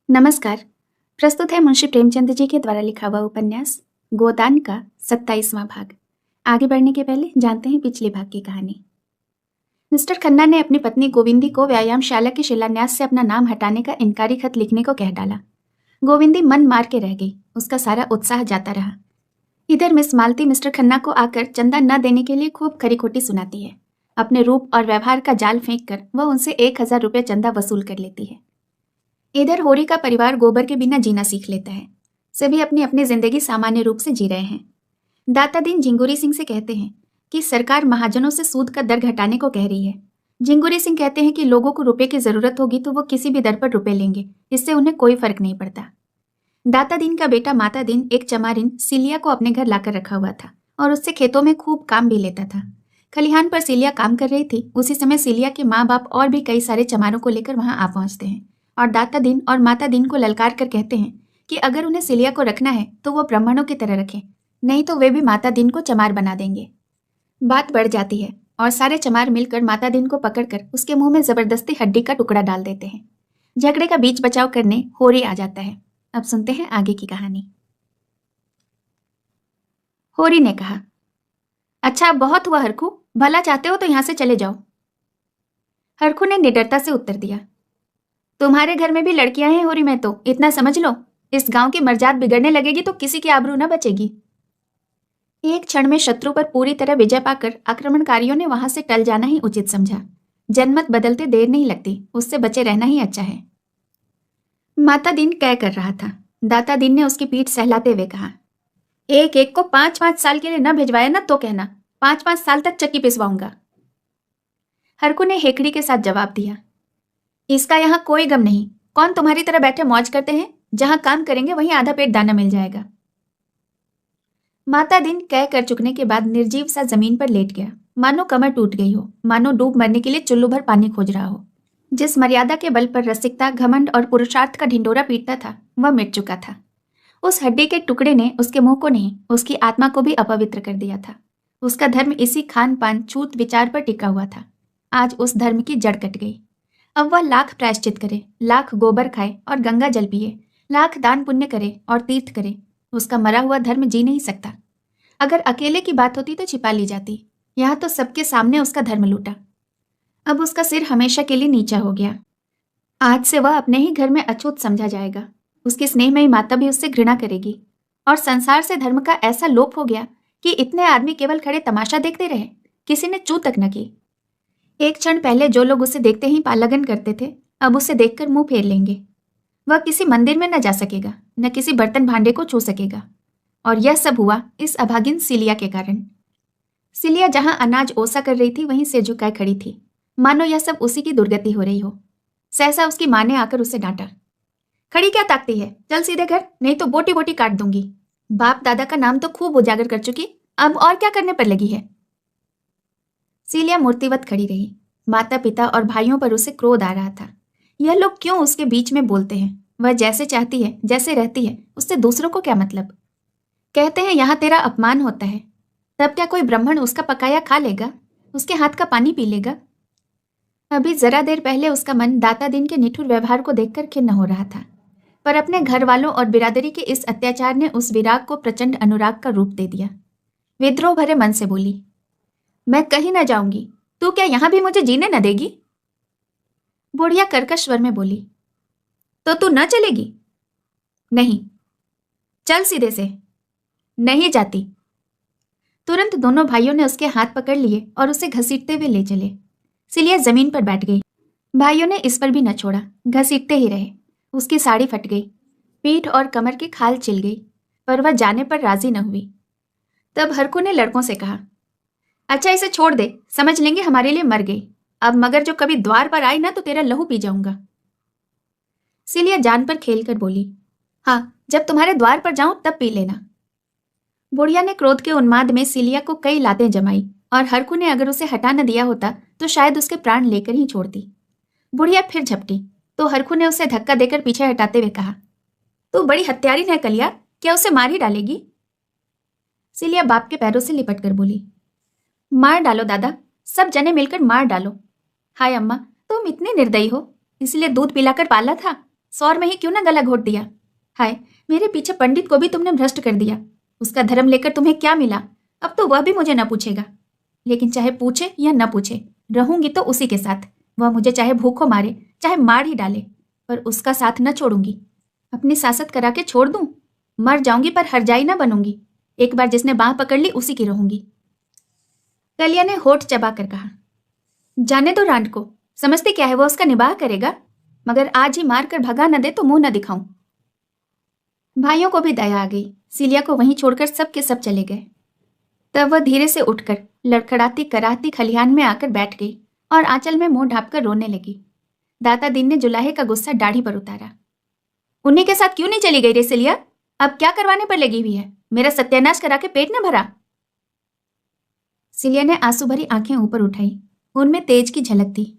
नमस्कार। प्रस्तुत है मुंशी प्रेमचंद जी के द्वारा लिखा हुआ उपन्यास गोदान का 27वां भाग। आगे बढ़ने के पहले जानते हैं पिछले भाग की कहानी। मिस्टर खन्ना ने अपनी पत्नी गोविंदी को व्यायामशाला के शिलान्यास से अपना नाम हटाने का इनकारी खत लिखने को कह डाला। गोविंदी मन मार के रह गई, उसका सारा उत्साह जाता रहा। इधर मिस मालती मिस्टर खन्ना को आकर चंदा न देने के लिए खूब खरी खोटी सुनाती है। अपने रूप और व्यवहार का जाल फेंक कर वह उनसे 1000 रुपये चंदा वसूल कर लेती है। इधर होरी का परिवार गोबर के बिना जीना सीख लेता है। सभी अपनी अपनी जिंदगी सामान्य रूप से जी रहे हैं। दाता दीन झिंगुरी सिंह से कहते हैं कि सरकार महाजनों से सूद का दर घटाने को कह रही है। झिंगुरी सिंह कहते हैं कि लोगों को रुपए की जरूरत होगी तो वो किसी भी दर पर रुपए लेंगे, इससे उन्हें कोई फर्क नहीं पड़ता। दाता दीन का बेटा माता दीन एक चमारिन सिलिया को अपने घर लाकर रखा हुआ था और उससे खेतों में खूब काम भी लेता था। खलिहान पर सिलिया काम कर रही थी, उसी समय सिलिया के माँ बाप और भी कई सारे चमारों को लेकर वहां आ पहुंचते हैं और दाता दीन और माता दीन को ललकार कर कहते हैं कि अगर उन्हें सिलिया को रखना है तो वो ब्राह्मणों की तरह रखें, नहीं तो वे भी माता दीन को चमार बना देंगे। बात बढ़ जाती है और सारे चमार मिलकर माता दीन को पकड़कर उसके मुंह में जबरदस्ती हड्डी का टुकड़ा डाल देते हैं। झगड़े का बीच बचाव करने होरी आ जाता है। अब सुनते हैं आगे की कहानी। होरी ने कहा, अच्छा बहुत हुआ हरखू, भला चाहते हो तो यहां से चले जाओ। हरखू ने निडरता से उत्तर दिया, तुम्हारे घर में भी लड़कियां हैं होरी, में तो इतना समझ लो, इस गांव की मर्जाद बिगड़ने लगेगी तो किसी की आबरू न बचेगी। एक क्षण में शत्रु पर पूरी तरह विजय पाकर आक्रमणकारियों ने वहां से टल जाना ही उचित समझा। जनमत बदलते देर नहीं लगती, उससे बचे रहना ही अच्छा है। माता दीन कह कर रहा था। दाता दीन ने उसकी पीठ सहलाते हुए कहा, एक एक को 5-5 साल के लिए न भिजवाया ना तो कहना, 5-5 साल तक चक्की पिसवाऊंगा। हरकू ने हेकड़ी के साथ जवाब दिया, इसका यहाँ कोई गम नहीं, कौन तुम्हारी तरह बैठे मौज करते हैं, जहां काम करेंगे वहीं आधा पेट दाना मिल जाएगा। माता दिन कह कर चुकने के बाद निर्जीव सा जमीन पर लेट गया, मानो कमर टूट गई हो, मानो डूब मरने के लिए चुल्लू भर पानी खोज रहा हो। जिस मर्यादा के बल पर रसिकता, घमंड और पुरुषार्थ का ढिंडोरा पीटता था वह मिट चुका था। उस हड्डी के टुकड़े ने उसके मुंह को नहीं, उसकी आत्मा को भी अपवित्र कर दिया था। उसका धर्म इसी खान पान छूत विचार पर टिका हुआ था। आज उस धर्म की जड़ कट गई। अब वह लाख प्रायश्चित करे, लाख गोबर खाए और गंगा जल पिए, लाख दान पुण्य करे और तीर्थ करे, उसका मरा हुआ धर्म जी नहीं सकता। अगर अकेले की बात होती तो छिपा ली जाती, यहां तो सबके सामने उसका धर्म लूटा। अब उसका सिर हमेशा के लिए नीचा हो गया। आज से वह अपने ही घर में अछूत समझा जाएगा। उसकी स्नेहमयी माता भी उससे घृणा करेगी और संसार से धर्म का ऐसा लोप हो गया कि इतने आदमी केवल खड़े तमाशा देखते रहे, किसी ने चू तक न की। एक क्षण पहले जो लोग उसे देखते ही पालगन करते थे, अब उसे देखकर मुंह फेर लेंगे। वह किसी मंदिर में न जा सकेगा, न किसी बर्तन भांडे को छू सकेगा। और यह सब हुआ इस अभागिन सिलिया के कारण। सिलिया जहां अनाज ओसा कर रही थी वहीं सिर झुकाए खड़ी थी, मानो यह सब उसी की दुर्गति हो रही हो। सहसा उसकी मां ने आकर उसे डांटा, खड़ी क्या ताकती है, चल सीधे घर, नहीं तो बोटी बोटी काट दूंगी। बाप दादा का नाम तो खूब उजागर कर चुकी, अब और क्या करने पर लगी है। सिलिया मूर्तिवत खड़ी रही। माता पिता और भाइयों पर उसे क्रोध आ रहा था। यह लोग क्यों उसके बीच में बोलते हैं? वह जैसे चाहती है, जैसे रहती है, उससे दूसरों को क्या मतलब? कहते हैं यहाँ तेरा अपमान होता है, तब क्या कोई ब्राह्मण उसका पकाया खा लेगा, उसके हाथ का पानी पी लेगा? अभी जरा देर पहले उसका मन दाता दिन के निठुर व्यवहार को देखकर खिन्न हो रहा था, पर अपने घर वालों और बिरादरी के इस अत्याचार ने उस विराग को प्रचंड अनुराग का रूप दे दिया। विद्रोह भरे मन से बोली, मैं कहीं न जाऊंगी, तू क्या यहां भी मुझे जीने न देगी? बुढ़िया कर्कश स्वर में बोली, तो तू न चलेगी? नहीं। चल सीधे से। नहीं जाती। तुरंत दोनों भाइयों ने उसके हाथ पकड़ लिए और उसे घसीटते हुए ले चले। सिलिया जमीन पर बैठ गई। भाइयों ने इस पर भी न छोड़ा, घसीटते ही रहे। उसकी साड़ी फट गई, पीठ और कमर की खाल छिल गई, पर वह जाने पर राजी न हुई। तब हरकू ने लड़कों से कहा, अच्छा इसे छोड़ दे, समझ लेंगे हमारे लिए मर गई। अब मगर जो कभी द्वार पर आई ना तो तेरा लहू पी जाऊंगा। सिलिया जान पर खेल कर बोली, हाँ जब तुम्हारे द्वार पर जाऊं तब पी लेना। बुढ़िया ने क्रोध के उन्माद में सिलिया को कई लातें जमाई और हरकू ने अगर उसे हटा न दिया होता तो शायद उसके प्राण लेकर ही छोड़ती। बुढ़िया फिर झपटी तो हरकू ने उसे धक्का देकर पीछे हटाते हुए कहा, तू बड़ी हत्यारी है कलिया, क्या उसे मार ही डालेगी? सिलिया बाप के पैरों से लिपट कर बोली, मार डालो दादा, सब जने मिलकर मार डालो। हाय अम्मा, तुम इतनी निर्दयी हो, इसलिए दूध पिलाकर पाला था, सौर में ही क्यों ना गला घोट दिया। हाय, मेरे पीछे पंडित को भी तुमने भ्रष्ट कर दिया। उसका धर्म लेकर तुम्हें क्या मिला, अब तो वह भी मुझे न पूछेगा। लेकिन चाहे पूछे या न पूछे, रहूंगी तो उसी के साथ। वह मुझे चाहे भूखों मारे, चाहे मार ही डाले, पर उसका साथ न छोड़ूंगी। अपनी सासत करा के छोड़ दूं? मर जाऊंगी पर हरजाई ना बनूंगी। एक बार जिसने बाह पकड़ ली उसी की रहूंगी। कलिया ने होठ चबाकर कहा, जाने दो रांड को, समझते क्या है वो उसका निबाह करेगा। मगर आज ही मार कर भगा न दे तो मुंह न दिखाऊं। भाइयों को भी दया आ गई। सीलिया को वहीं छोड़कर सब के सब चले गए। तब वह धीरे से उठकर लड़खड़ाती कराहती खलिहान में आकर बैठ गई और आंचल में मुंह ढांपकर रोने लगी। दाता दीन ने जुलाहे का गुस्सा दाढ़ी पर उतारा। उन्हीं के साथ क्यों नहीं चली गई रे सीलिया? अब क्या करवाने पर लगी हुई है? मेरा सत्यानाश करा के पेट न भरा? सीलिया ने आंसू भरी आंखें ऊपर उठाई। उनमें तेज की झलक थी।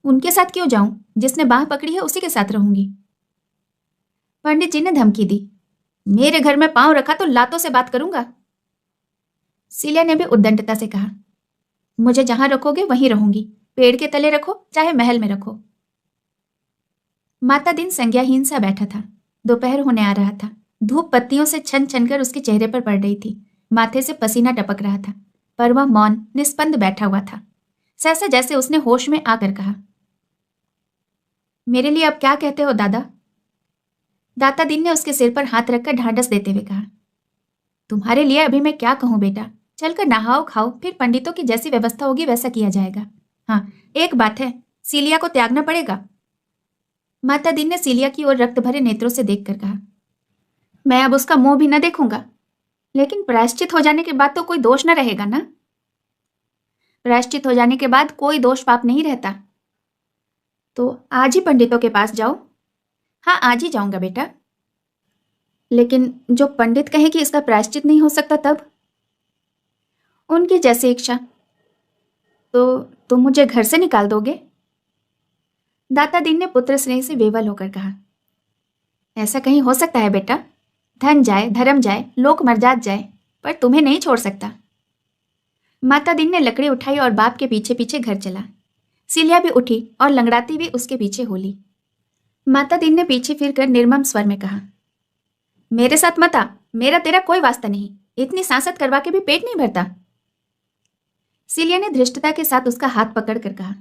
उनके साथ क्यों जाऊं? जिसने बाह पकड़ी है उसी के साथ रहूंगी। पंडित जी ने धमकी दी, मेरे घर में पांव रखा तो लातों से बात करूंगा। सीलिया ने भी उद्दंडता से कहा, मुझे जहां रखोगे वहीं रहूंगी। पेड़ के तले रखो चाहे महल में रखो। माता दिन संज्ञाहीन सा बैठा था। दोपहर होने आ रहा था। धूप पत्तियों से छन छन कर उसके चेहरे पर पड़ रही थी। माथे से पसीना टपक रहा था, पर वह मौन निस्पंद बैठा हुआ था। सहसा जैसे उसने होश में आकर कहा, मेरे लिए अब क्या कहते हो दादा? दाता दिन ने उसके सिर पर हाथ रखकर ढांढस देते हुए कहा, तुम्हारे लिए अभी मैं क्या कहूं बेटा। चलकर नहाओ खाओ, फिर पंडितों की जैसी व्यवस्था होगी वैसा किया जाएगा। हाँ, एक बात है, सीलिया को त्यागना पड़ेगा। माता दिन ने सीलिया की ओर रक्त भरे नेत्रों से देखकर कहा, मैं अब उसका मुंह भी न देखूंगा। लेकिन प्रायश्चित हो जाने के बाद तो कोई दोष न रहेगा ना? प्रायश्चित हो जाने के बाद कोई दोष पाप नहीं रहता। तो आज ही पंडितों के पास जाओ। हाँ, आज ही जाऊंगा बेटा। लेकिन जो पंडित कहे कि इसका प्रायश्चित नहीं हो सकता तब? उनकी जैसी इच्छा। तो तुम मुझे घर से निकाल दोगे? दाता दिन ने पुत्र स्नेह से बेवल होकर कहा, ऐसा कहीं हो सकता है बेटा? धन जाए, धर्म जाए, लोक मर्जाद जाए, पर तुम्हें नहीं छोड़ सकता। माता दिन ने लकड़ी उठाई और बाप के पीछे पीछे घर चला। सीलिया भी उठी और लंगड़ाती हुई उसके पीछे हो ली। माता दिन ने पीछे फिरकर निर्मम स्वर में कहा, मेरे साथ मत आ, मेरा तेरा कोई वास्ता नहीं। इतनी सांसत करवा के भी पेट नहीं भरता। सीलिया ने धृष्टता के साथ उसका हाथ पकड़कर कहा,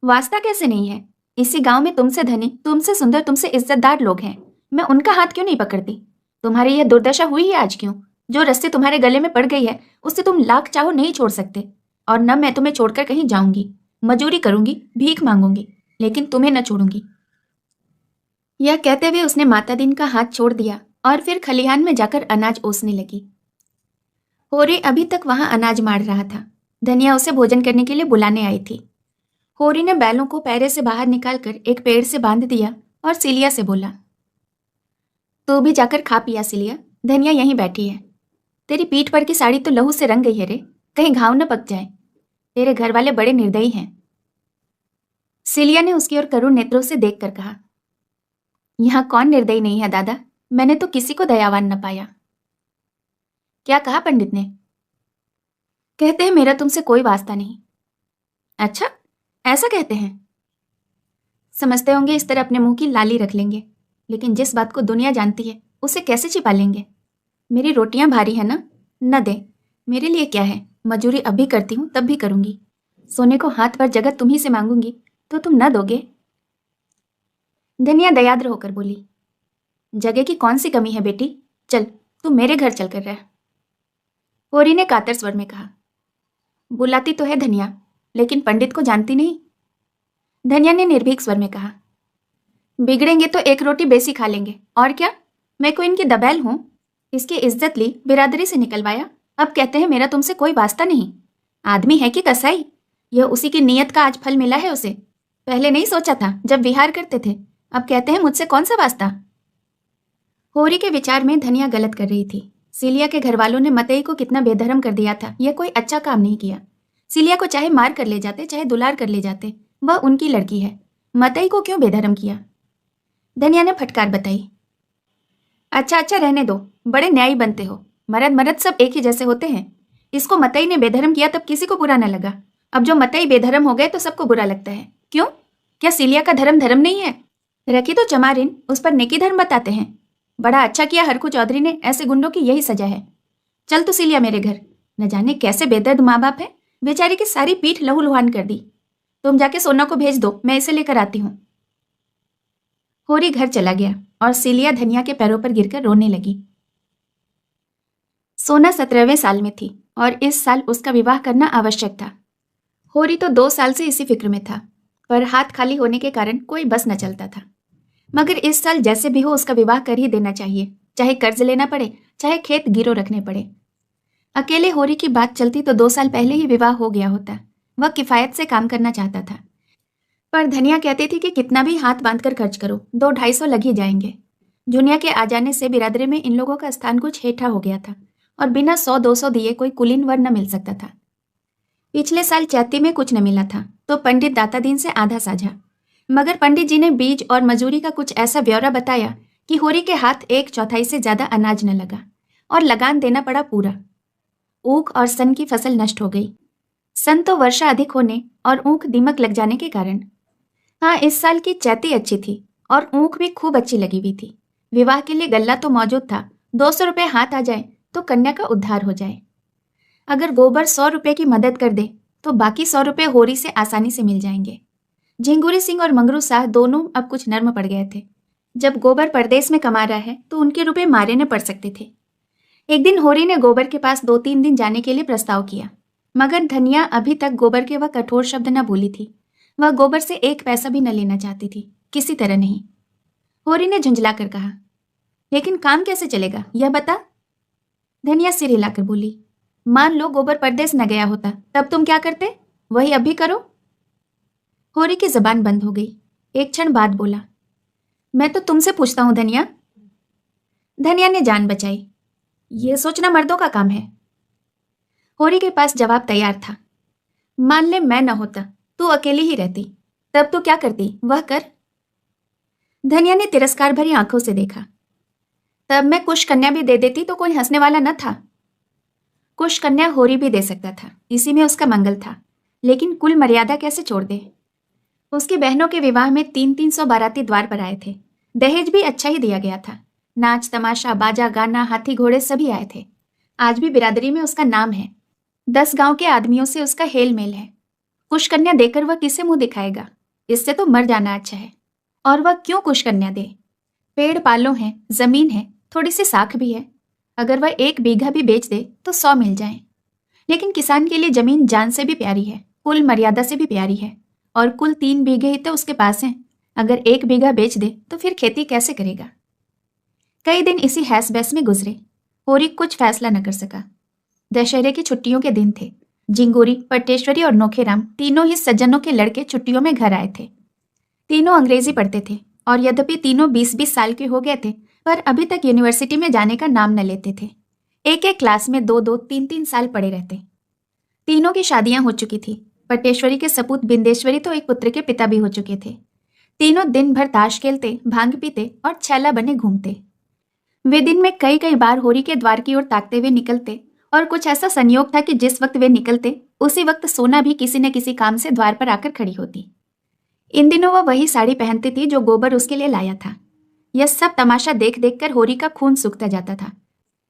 वास्ता कैसे नहीं है? इसी गांव में तुमसे धनी, तुमसे सुंदर, तुमसे इज्जतदार लोग हैं। मैं उनका हाथ क्यों नहीं पकड़ती? तुम्हारी यह दुर्दशा हुई है आज क्यों? जो रस्सी तुम्हारे गले में पड़ गई है उससे तुम लाख चाहो नहीं छोड़ सकते। और न मैं तुम्हें छोड़कर कहीं जाऊंगी। मजूरी करूंगी, भीख मांगूंगी, लेकिन तुम्हें न छोड़ूंगी। यह कहते हुए उसने माता दिन का हाथ छोड़ दिया और फिर खलिहान में जाकर अनाज ओसने लगी। होरी अभी तक वहां अनाज मार रहा था। धनिया उसे भोजन करने के लिए बुलाने आई थी। होरी ने बैलों को पैरे से बाहर निकालकर एक पेड़ से बांध दिया और सीलिया से बोला, तू भी जाकर खा पिया सीलिया, धनिया यहीं बैठी है। तेरी पीठ पर की साड़ी तो लहू से रंग गई है रे, कहीं घाव न पक जाए। तेरे घर वाले बड़े निर्दयी हैं। सीलिया ने उसकी ओर करुण नेत्रों से देखकर कहा, यहां कौन निर्दयी नहीं है दादा? मैंने तो किसी को दयावान न पाया। क्या कहा पंडित ने? कहते हैं मेरा तुमसे कोई वास्ता नहीं। अच्छा, ऐसा कहते हैं? समझते होंगे इस तरह अपने मुंह की लाली रख लेंगे, लेकिन जिस बात को दुनिया जानती है उसे कैसे छिपा लेंगे? मेरी रोटियां भारी है ना, न दे। मेरे लिए क्या है, मजूरी अभी करती हूं तब भी करूंगी। सोने को हाथ भर जगत तुम्ही से मांगूंगी तो तुम न दोगे? धनिया दयाद्र होकर बोली, जगह की कौन सी कमी है बेटी? चल, तू मेरे घर चल कर रह। होरी ने कातर स्वर में कहा, बुलाती तो है धनिया, लेकिन पंडित को जानती नहीं। धनिया ने निर्भीक स्वर में कहा, बिगड़ेंगे तो एक रोटी बेसी खा लेंगे, और क्या? मैं कोई इनकी दबैल हूं? इसकी इज्जत ली, बिरादरी से निकलवाया, अब कहते हैं मेरा तुमसे कोई वास्ता नहीं। आदमी है कि कसाई? यह उसी की नीयत का आज फल मिला है उसे। पहले नहीं सोचा था जब विहार करते थे, अब कहते हैं मुझसे कौन सा वास्ता? होरी के विचार में धनिया गलत कर रही थी। सीलिया के घर वालों ने मतई को कितना बेधर्म कर दिया था, यह कोई अच्छा काम नहीं किया। सीलिया को चाहे मार कर ले जाते, चाहे दुलार कर ले जाते, वह उनकी लड़की है। मतई को क्यों बेधर्म किया? धनिया ने फटकार बताई, अच्छा अच्छा रहने दो, बड़े न्यायी बनते हो। मर्द मर्द सब एक ही जैसे होते हैं। इसको मतई ने बेधर्म किया तब किसी को बुरा न लगा, अब जो मतई बेधर्म हो गए तो सबको बुरा लगता है। क्यों? क्या सीलिया का धर्म धर्म नहीं है? रखी तो चमारिन, उस पर नेकी धर्म बताते हैं। बड़ा अच्छा किया हरखू चौधरी ने, ऐसे गुंडों की यही सजा है। चल तो सिलिया मेरे घर। न जाने कैसे बेदर्द माँ बाप है, बेचारी की सारी पीठ लहू लुहान कर दी। तुम जाके सोना को भेज दो, मैं इसे लेकर आती हूँ। होरी घर चला गया और सिलिया धनिया के पैरों पर गिरकर रोने लगी। सोना 17वें साल में थी और इस साल उसका विवाह करना आवश्यक था। होरी तो 2 साल से इसी फिक्र में था, पर हाथ खाली होने के कारण कोई बस न चलता था। मगर इस साल जैसे भी हो उसका विवाह कर ही देना चाहिए, चाहे कर्ज लेना पड़े, चाहे खेत गिरो रखने पड़े। अकेले होरी की बात चलती तो 2 साल पहले ही विवाह हो गया होता। वह किफायत से काम करना चाहता था, पर धनिया कहती थी कि कितना भी हाथ बांधकर खर्च करो, 200-250 लग ही जाएंगे। जुनिया के आ जाने से बिरादरी में इन लोगों का स्थान कुछ हेठा हो गया था और बिना 100-200 दिए कोई कुलीन वर न मिल सकता था। पिछले साल चैती में कुछ न मिला था तो पंडित दातादीन से आधा साझा, मगर पंडित जी ने बीज और मजूरी का कुछ ऐसा ब्यौरा बताया कि होरी के हाथ 1/4 से ज्यादा अनाज न लगा और लगान देना पड़ा पूरा। ऊख और सन की फसल नष्ट हो गई। सन तो वर्षा अधिक होने और ऊख दीमक लग जाने के कारण। हाँ, इस साल की चैती अच्छी थी और ऊख भी खूब अच्छी लगी हुई थी। विवाह के लिए गल्ला तो मौजूद था, 200 रुपये हाथ आ जाए तो कन्या का उद्धार हो जाए। अगर गोबर 100 रुपये की मदद कर दे तो बाकी 100 रुपये होरी से आसानी से मिल जाएंगे। झिंगुरी सिंह और मंगरू शाह दोनों अब कुछ नर्म पड़ गए थे। जब गोबर परदेश में कमा रहा है तो उनके रुपए मारे न पड़ सकते थे। एक दिन होरी ने गोबर के पास 2-3 दिन जाने के लिए प्रस्ताव किया, मगर धनिया अभी तक गोबर के वह कठोर शब्द न भूली थी। वह गोबर से 1 पैसा भी न लेना चाहती थी, किसी तरह नहीं। होरी ने झुंझला कर कहा, लेकिन काम कैसे चलेगा यह बता। धनिया सिर हिलाकर बोली, मान लो गोबर परदेश न गया होता, तब तुम क्या करते? वही अब भी करो। होरी की जबान बंद हो गई। एक क्षण बाद बोला, मैं तो तुमसे पूछता हूं धनिया। धनिया ने जान बचाई, ये सोचना मर्दों का काम है। होरी के पास जवाब तैयार था। मान ले मैं न होता, तू अकेली ही रहती, तब तू क्या करती वह कर। धनिया ने तिरस्कार भरी आंखों से देखा। तब मैं कुश कन्या भी दे देती तो कोई हंसने वाला न था। कुश कन्या होरी भी दे सकता था, इसी में उसका मंगल था, लेकिन कुल मर्यादा कैसे छोड़ दे। उसकी बहनों के विवाह में 300-300 बाराती द्वार पर आए थे। दहेज भी अच्छा ही दिया गया था। नाच तमाशा बाजा गाना हाथी घोड़े सभी आए थे। आज भी बिरादरी में उसका नाम है। 10 गांव के आदमियों से उसका हेल मेल है। कुश कन्या देकर वह किसे मुंह दिखाएगा? इससे तो मर जाना अच्छा है। और वह क्यों कुश कन्या दे? पेड़ पालों है, जमीन है, थोड़ी सी साख भी है। अगर वह 1 बीघा भी बेच दे तो 100 मिल जाए। लेकिन किसान के लिए जमीन जान से भी प्यारी है, कुल मर्यादा से भी प्यारी है। और कुल 3 बीघे ही तो उसके पास हैं। अगर 1 बीघा बेच दे तो फिर खेती कैसे करेगा? कई दिन इसी हैस बैस में गुजरे। होरी कुछ फैसला न कर सका। दशहरे की छुट्टियों के दिन थे। जिंगूरी, पटेश्वरी और नोखेराम तीनों ही सज्जनों के लड़के छुट्टियों में घर आए थे। तीनों अंग्रेजी पढ़ते थे और यद्यपि तीनों 20-20 साल के हो गए थे, पर अभी तक यूनिवर्सिटी में जाने का नाम न लेते थे। एक क्लास में 2-2, 3-3 साल पड़े रहते। तीनों की शादियां हो चुकी थी। पटेश्वरी के सपूत बिंदेश्वरी तो एक पुत्र के पिता भी हो चुके थे। तीनों दिन भर ताश खेलते, भांग पीते और छैला बने घूमते। वे दिन में कई कई बार होरी के द्वार की ओर ताकते हुए निकलते और कुछ ऐसा संयोग था कि जिस वक्त वे निकलते उसी वक्त सोना भी किसी न किसी काम से द्वार पर आकर खड़ी होती। इन दिनों वह वही साड़ी पहनती थी जो गोबर उसके लिए लाया था। यह सब तमाशा देख देख कर होरी का खून सूखता जाता था,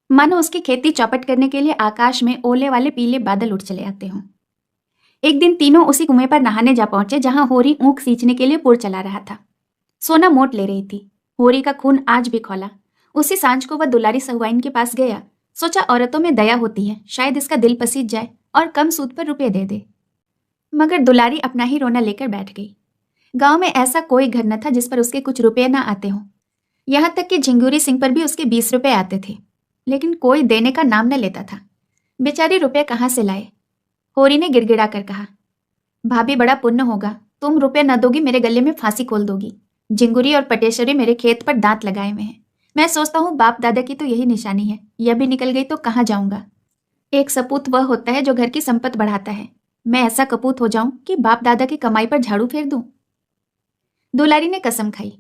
मानो उसकी खेती चौपट करने के लिए आकाश में ओले वाले पीले बादल उठ चले आते हों। एक दिन तीनों उसी कुएं पर नहाने जा पहुंचे जहां होरी ऊँख सींचने के लिए पुर चला रहा था। सोना मोट ले रही थी। होरी का खून आज भी खौला। उसी सांझ को वह दुलारी सहुआइन के पास गया। सोचा औरतों में दया होती है, शायद इसका दिल पसीज जाए और कम सूद पर रुपये दे दे। मगर दुलारी अपना ही रोना लेकर बैठ गई। गांव में ऐसा कोई घर न था जिस पर उसके कुछ रुपये न आते हों। यहां तक कि झिंगूरी सिंह पर भी उसके 20 रुपये आते थे, लेकिन कोई देने का नाम न लेता था। बेचारी रुपये कहाँ से लाए? होरी ने गिड़गिड़ा कर कहा, भाभी बड़ा पुण्य होगा, तुम रुपये न दोगी मेरे गले में फांसी खोल दोगी। झिंगुरी और पटेश्वरी मेरे खेत पर दांत लगाए हुए हैं। मैं सोचता हूँ बाप दादा की तो यही निशानी है, यह भी निकल गई तो कहाँ जाऊंगा। एक सपूत वह होता है जो घर की संपत्ति बढ़ाता है। मैं ऐसा कपूत हो जाऊं कि बाप दादा की कमाई पर झाड़ू फेर दूं। दुलारी ने कसम खाई,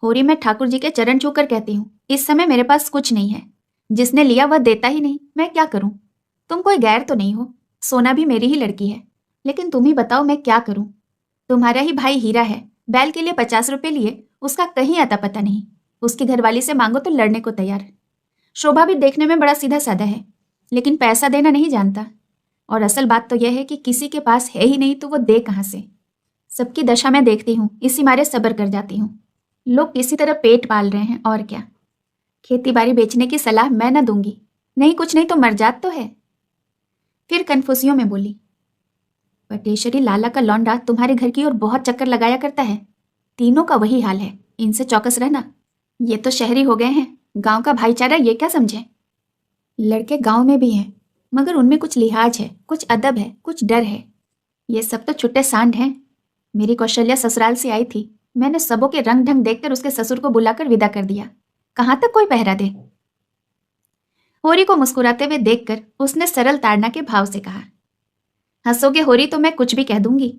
होरी मैं ठाकुर जी के चरण छूकर कहती हूँ, इस समय मेरे पास कुछ नहीं है। जिसने लिया वह देता ही नहीं, मैं क्या करूं? तुम कोई गैर तो नहीं हो, सोना भी मेरी ही लड़की है, लेकिन तुम ही बताओ मैं क्या करूं? तुम्हारा ही भाई हीरा है, बैल के लिए 50 रुपए लिए, उसका कहीं आता पता नहीं। उसकी घरवाली से मांगो तो लड़ने को तैयार। शोभा भी देखने में बड़ा सीधा साधा है, लेकिन पैसा देना नहीं जानता। और असल बात तो यह है कि किसी के पास है ही नहीं तो वो दे कहाँ से। सबकी दशा मैं देखती हूँ, इसी मारे सब्र कर जाती हूँ। लोग किसी तरह पेट पाल रहे हैं, और क्या। खेती बाड़ी बेचने की सलाह मैं ना दूंगी, नहीं कुछ नहीं तो मरजात तो है। फिर कन्फ्यूजियों में बोली, पटेश्वरी लाला का लौंडा तुम्हारे घर की ओर बहुत चक्कर लगाया करता है। तीनों का वही हाल है, इनसे चौकस रहना। ये तो शहरी हो गए हैं, गांव का भाईचारा ये क्या समझे। लड़के गांव में भी हैं, मगर उनमें कुछ लिहाज है, कुछ अदब है, कुछ डर है। ये सब तो छुट्टे सांड हैं। मेरी कौशल्या ससुराल से आई थी, मैंने सबों के रंग ढंग देखकर उसके ससुर को बुलाकर विदा कर दिया। कहाँ तक कोई पहरा दे। होरी को मुस्कुराते हुए देखकर उसने सरल ताड़ना के भाव से कहा, हंसोगे होरी तो मैं कुछ भी कह दूंगी।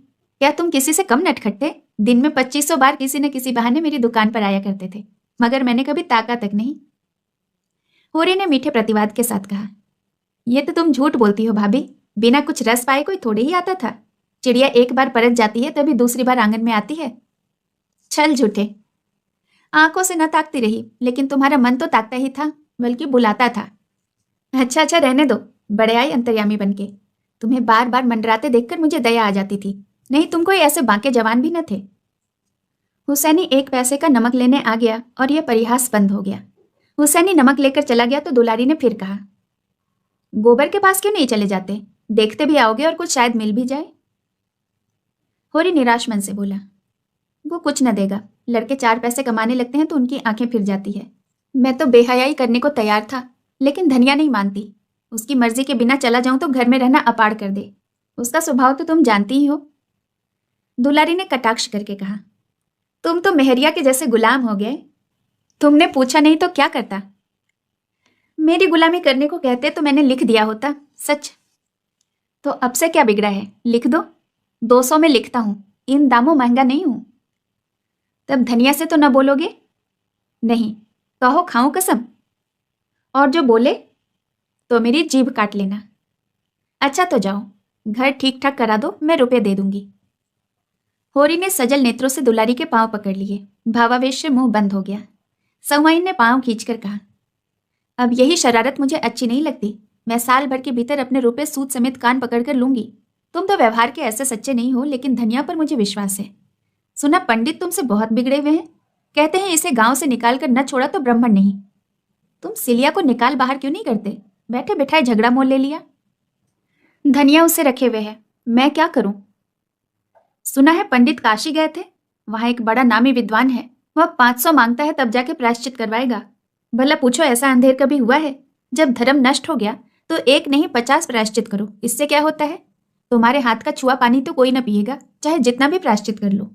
क्या तुम किसी से कम नटखट्टे? दिन में 2500 बार किसी न किसी बहाने मेरी दुकान पर आया करते थे, मगर मैंने कभी ताका तक नहीं। होरी ने मीठे प्रतिवाद के साथ कहा, ये तो तुम झूठ बोलती हो भाभी, बिना कुछ रस पाए कोई थोड़े ही आता था। चिड़िया एक बार परत जाती है तभी दूसरी बार आंगन में आती है। छल झूठे। आंखों से न ताकती रही, लेकिन तुम्हारा मन तो ताकता ही था, बल्कि बुलाता था। अच्छा रहने दो, बड़े आई अंतर्यामी बनके। तुम्हें बार बार मंडराते देखकर मुझे दया आ जाती थी, नहीं तुम कोई ऐसे बांके जवान भी न थे। हुसैनी 1 पैसे का नमक लेने आ गया और यह परिहास बंद हो गया। हुसैनी नमक लेकर चला गया तो दुलारी ने फिर कहा, गोबर के पास क्यों नहीं चले जाते? देखते भी आओगे और कुछ शायद मिल भी जाए। होरी निराश मन से बोला, वो कुछ न देगा। लड़के 4 पैसे कमाने लगते हैं तो उनकी आंखें फिर जाती है। मैं तो बेहयाई करने को तैयार था, लेकिन धनिया नहीं मानती। उसकी मर्जी के बिना चला जाऊं तो घर में रहना अपाड़ कर दे। उसका स्वभाव तो तुम जानती ही हो। दुलारी ने कटाक्ष करके कहा, तुम तो मेहरिया के जैसे गुलाम हो गए। तुमने पूछा नहीं तो क्या करता? मेरी गुलामी करने को कहते तो मैंने लिख दिया होता। सच तो अब से क्या बिगड़ा है, लिख दो। 200 में लिखता हूं, इन दामों महंगा नहीं हूं। तब धनिया से तो न बोलोगे? नहीं, कहो खाऊं कसम। और जो बोले तो मेरी जीभ काट लेना। अच्छा तो जाओ, घर ठीक ठाक करा दो, मैं रुपए दे दूंगी। होरी ने सजल नेत्रों से दुलारी के पांव पकड़ लिए। भावावेश से मुंह बंद हो गया। सवाइन ने पांव खींचकर कहा, अब यही शरारत मुझे अच्छी नहीं लगती। मैं साल भर के भीतर अपने रुपए सूद समेत कान पकड़कर लूंगी। तुम तो व्यवहार के ऐसे सच्चे नहीं हो, लेकिन धनिया पर मुझे विश्वास है। सुना पंडित तुमसे बहुत बिगड़े हुए हैं। कहते हैं इसे गांव से निकाल कर न छोड़ा तो ब्राह्मण नहीं। तुम सिलिया को निकाल बाहर क्यों नहीं करते? बैठे बिठाए झगड़ा मोल ले लिया। धनिया उसे रखे हुए है, मैं क्या करूं? सुना है पंडित काशी गए थे, वहां एक बड़ा नामी विद्वान है। वह 500 मांगता है तब जाके प्रायश्चित करवाएगा। भला पूछो ऐसा अंधेर कभी हुआ है? जब धर्म नष्ट हो गया तो 1 नहीं 50 प्रायश्चित करो, इससे क्या होता है? तुम्हारे हाथ का छुआ पानी तो कोई न पिएगा, चाहे जितना भी प्रायश्चित कर लो।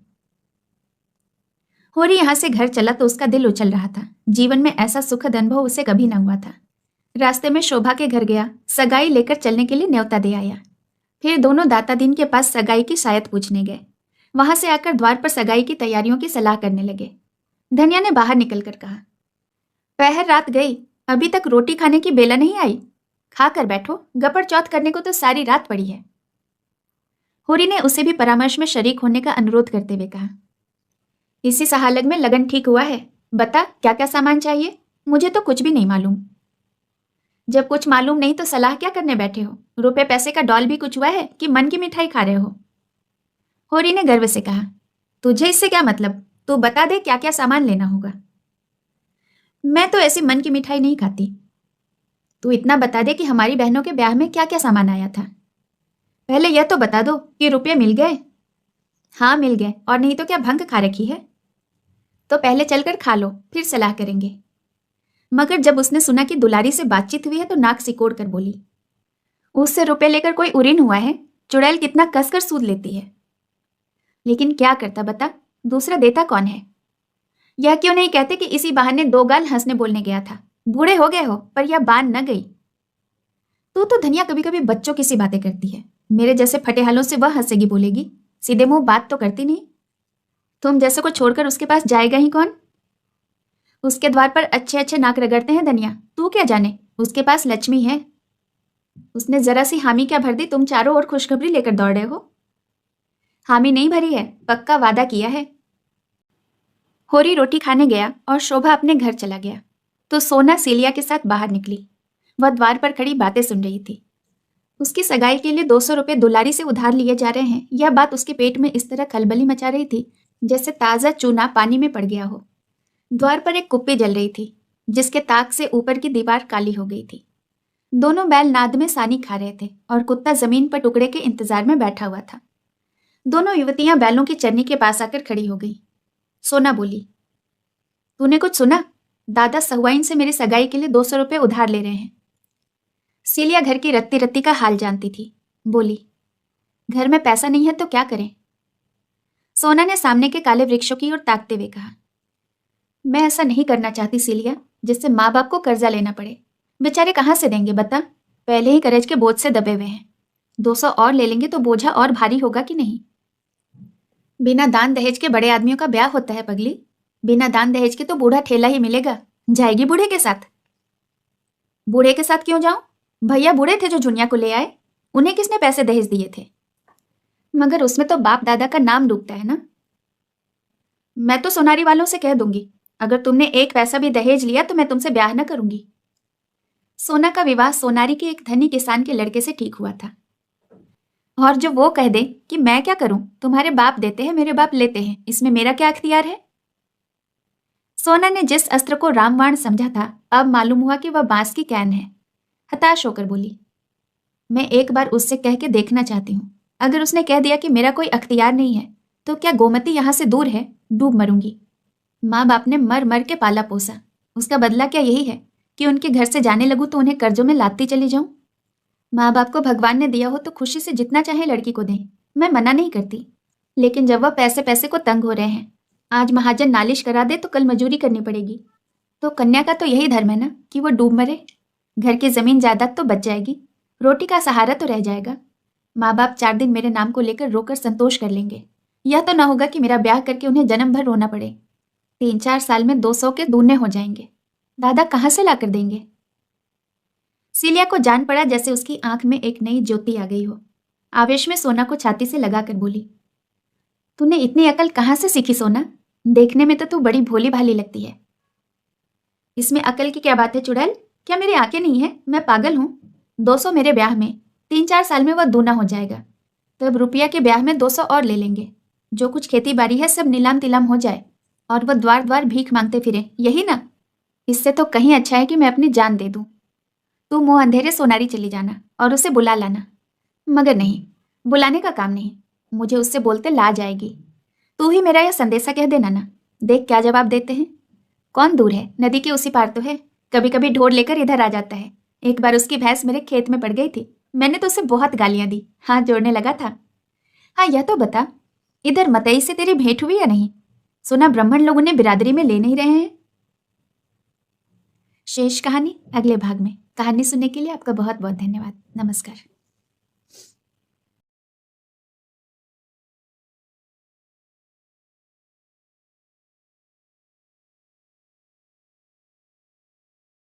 होरी यहां से घर चला तो उसका दिल उछल रहा था। जीवन में ऐसा सुखद अनुभव उसे कभी न हुआ था। रास्ते में शोभा के घर गया, सगाई लेकर चलने के लिए न्योता दे आया। फिर दोनों दाता दीन के पास सगाई की शायद पूछने गए। वहां से आकर द्वार पर सगाई की तैयारियों की सलाह करने लगे। धनिया ने बाहर निकलकर कहा, पहर रात गई, अभी तक रोटी खाने की बेला नहीं आई। खाकर बैठो, गपड़ चौथ करने को तो सारी रात पड़ी है। होरी ने उसे भी परामर्श में शरीक होने का अनुरोध करते हुए कहा, इसी सहालग में लगन ठीक हुआ है। बता क्या क्या सामान चाहिए? मुझे तो कुछ भी नहीं मालूम। जब कुछ मालूम नहीं तो सलाह क्या करने बैठे हो? रुपए पैसे का डॉल भी कुछ हुआ है कि मन की मिठाई खा रहे हो? होरी ने गर्व से कहा, तुझे इससे क्या मतलब? तू बता दे क्या क्या सामान लेना होगा। मैं तो ऐसी मन की मिठाई नहीं खाती। तू इतना बता दे कि हमारी बहनों के ब्याह में क्या क्या सामान आया था। पहले यह तो बता दो कि रुपये मिल गए। हाँ मिल गए, और नहीं तो क्या भंग खा रखी है? तो पहले चलकर खा लो, फिर सलाह करेंगे। मगर जब उसने सुना कि दुलारी से बातचीत हुई है तो नाक सिकोड़ कर बोली, उससे रुपए लेकर कोई उरीन हुआ है? चुड़ैल कितना कसकर सूद लेती है। लेकिन क्या करता बता, दूसरा देता कौन है? यह क्यों नहीं कहते कि इसी बहाने 2 गाल हंसने बोलने गया था। बूढ़े हो गए हो पर यह बान न गई। तू तो धनिया कभी कभी बच्चों की सी बातें करती है। मेरे जैसे फटेहालों से वह हंसेगी बोलेगी, सीधे मुंह बात तो करती नहीं। तुम जैसे को छोड़कर उसके पास जाएगा ही कौन? उसके द्वार पर अच्छे अच्छे नाक रगड़ते हैं धनिया, तू क्या जाने, उसके पास लक्ष्मी है। उसने जरा सी हामी क्या भर दी, तुम चारों ओर खुशखबरी लेकर दौड़ रहे हो। हामी नहीं भरी है, पक्का वादा किया है। होरी रोटी खाने गया और शोभा अपने घर चला गया तो सोना सीलिया के साथ बाहर निकली। वह द्वार पर खड़ी बातें सुन रही थी। उसकी सगाई के लिए 200 रुपये दुलारी से उधार लिए जा रहे हैं, यह बात उसके पेट में इस तरह खलबली मचा रही थी जैसे ताज़ा चूना पानी में पड़ गया हो। द्वार पर एक कुप्पी जल रही थी जिसके ताक से ऊपर की दीवार काली हो गई थी। दोनों बैल नाद में सानी खा रहे थे और कुत्ता जमीन पर टुकड़े के इंतजार में बैठा हुआ था। दोनों युवतियां बैलों की चरनी के पास आकर खड़ी हो गई। सोना बोली, तूने कुछ सुना? दादा सहुआइन से मेरी सगाई के लिए 200 रुपये उधार ले रहे हैं। सीलिया घर की रत्ती रत्ती का हाल जानती थी। बोली, घर में पैसा नहीं है तो क्या करें? सोना ने सामने के काले वृक्षों की ओर ताकते हुए कहा, मैं ऐसा नहीं करना चाहती सीलिया जिससे माँ बाप को कर्जा लेना पड़े। बेचारे कहाँ से देंगे बता? पहले ही कर्ज के बोझ से दबे हुए हैं। 200 और ले लेंगे तो बोझा और भारी होगा कि नहीं? बिना दान दहेज के बड़े आदमियों का ब्याह होता है पगली। बिना दान दहेज के तो बूढ़ा ठेला ही मिलेगा। जाएगी बूढ़े के साथ? बूढ़े के साथ क्यों जाऊं? भैया बूढ़े थे जो जुनिया को ले आए। उन्हें किसने पैसे दहेज दिए थे? मगर उसमें तो बाप दादा का नाम डूबता है ना। मैं तो सोनारी वालों से कह दूंगी, अगर तुमने एक पैसा भी दहेज लिया तो मैं तुमसे ब्याह न करूंगी। सोना का विवाह सोनारी के एक धनी किसान के लड़के से ठीक हुआ था। और जो वो कह दे कि मैं क्या करूं, तुम्हारे बाप देते हैं मेरे बाप लेते हैं, इसमें मेरा क्या अख्तियार है? सोना ने जिस अस्त्र को रामबाण समझा था अब मालूम हुआ कि वह बांस की कैन है। हताश होकर बोली, मैं एक बार उससे कह के देखना चाहती हूँ। अगर उसने कह दिया कि मेरा कोई अख्तियार नहीं है तो क्या गोमती यहाँ से दूर है? डूब मरूंगी। माँ बाप ने मर मर के पाला पोसा, उसका बदला क्या यही है कि उनके घर से जाने लगूं तो उन्हें कर्जों में लादती चली जाऊं? माँ बाप को भगवान ने दिया हो तो खुशी से जितना चाहे लड़की को दें, मैं मना नहीं करती। लेकिन जब वह पैसे पैसे को तंग हो रहे हैं, आज महाजन नालिश करा दे तो कल मजूरी करनी पड़ेगी। तो कन्या का तो यही धर्म है ना कि वो डूब मरे। घर की जमीन जायदाद तो बच जाएगी, रोटी का सहारा तो रह जाएगा। माँ बाप 4 दिन मेरे नाम को लेकर रोकर संतोष कर लेंगे। यह तो ना होगा कि मेरा ब्याह करके उन्हें जन्म भर रोना पड़े। 3-4 साल में 200 के दूने हो जाएंगे। दादा कहाँ से लाकर देंगे? सीलिया को जान पड़ा जैसे उसकी आंख में एक नई ज्योति आ गई हो। आवेश में सोना को छाती से लगाकर बोली, तूने इतनी अकल कहाँ से सीखी सोना? देखने में तो तू बड़ी भोली भाली लगती है। इसमें अकल की क्या बात है चुड़ैल? क्या मेरी आंखें नहीं है? मैं पागल हूं? 200 मेरे ब्याह में, 3-4 साल में वह दूना हो जाएगा। तब रुपया के ब्याह में 200 और ले लेंगे। जो कुछ खेती बाड़ी है सब नीलाम तिलाम हो जाए और वह द्वार द्वार भीख मांगते फिरे, यही ना? इससे तो कहीं अच्छा है कि मैं अपनी जान दे दूं। तू मुंह अंधेरे सोनारी चली जाना और उसे बुला लाना। मगर नहीं, बुलाने का काम नहीं, मुझे उससे बोलते ला जाएगी। तू ही मेरा यह संदेशा कह देना ना। देख क्या जवाब देते हैं। कौन दूर है? नदी के उसी पार तो है। कभी कभी ढोर लेकर इधर आ जाता है। एक बार उसकी भैंस मेरे खेत में पड़ गई थी, मैंने तो उसे बहुत गालियां दी, हाथ जोड़ने लगा था। हाँ यह तो बता, इधर मतई से तेरी भेंट हुई या नहीं? सुना ब्राह्मण लोग उन्हें बिरादरी में ले नहीं रहे हैं। शेष कहानी अगले भाग में। कहानी सुनने के लिए आपका बहुत बहुत धन्यवाद। नमस्कार।